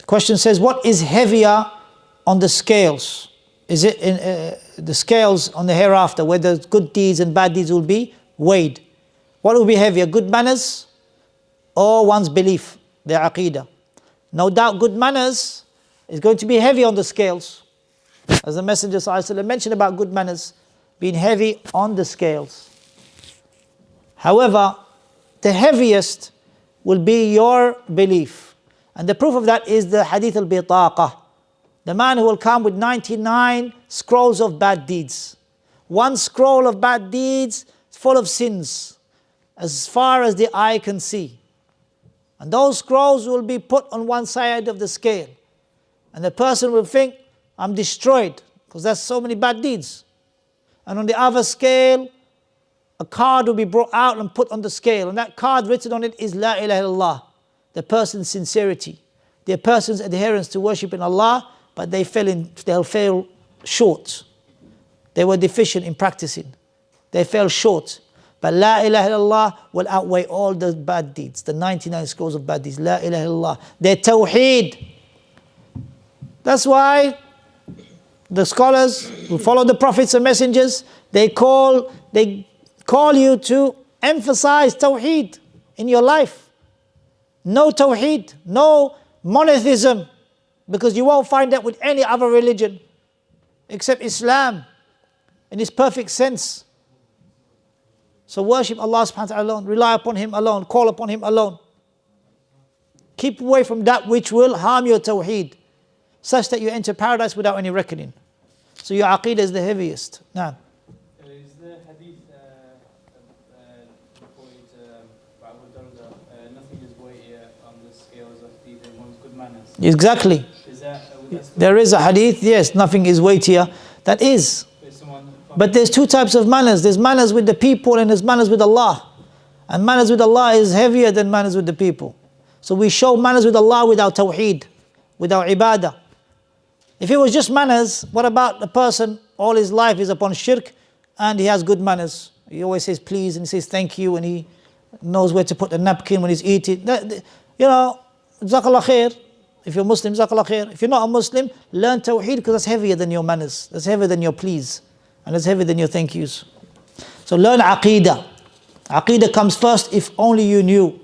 Question says, what is heavier on the scales? Is it in the scales on the hereafter, where the good deeds and bad deeds will be weighed? What will be heavier, good manners or one's belief, their aqidah? No doubt good manners is going to be heavy on the scales. As the Messenger ﷺ mentioned about good manners being heavy on the scales. However, the heaviest will be your belief. And the proof of that is the hadith al-bitaqah. The man who will come with 99 scrolls of bad deeds. One scroll of bad deeds full of sins, as far as the eye can see. And those scrolls will be put on one side of the scale. And the person will think, I'm destroyed, because there's so many bad deeds. And on the other scale, a card will be brought out and put on the scale. And that card written on it is La ilaha illallah. The person's sincerity. The person's adherence to worshiping Allah, but they'll fail short. They were deficient in practicing. They fell short. But La ilaha illallah will outweigh all the bad deeds, the 99 scrolls of bad deeds. La ilaha illallah. Their tawheed. That's why the scholars who follow the prophets and messengers, they call you to emphasize tawheed in your life. No tawheed, no monotheism, because you won't find that with any other religion except Islam in its perfect sense. So worship Allah subhanahu wa ta'ala alone, rely upon Him alone, call upon Him alone. Keep away from that which will harm your tawheed, such that you enter paradise without any reckoning. So your aqidah is the heaviest. Now, is the hadith reported by Abu Darda, nothing is weightier on the scales of people one's good manners? Exactly. There is a hadith, yes, nothing is weightier. That is. But there's two types of manners. There's manners with the people and there's manners with Allah. And manners with Allah is heavier than manners with the people. So we show manners with Allah without tawheed, without ibadah. If it was just manners, what about the person all his life is upon shirk and he has good manners? He always says please and he says thank you and he knows where to put the napkin when he's eating. You know, Jazakallah khair. If you're Muslim, Jazakallah khair. If you're not a Muslim, learn tawheed, because that's heavier than your manners. That's heavier than your please. And that's heavier than your thank yous. So learn aqidah. Aqidah comes first. If only you knew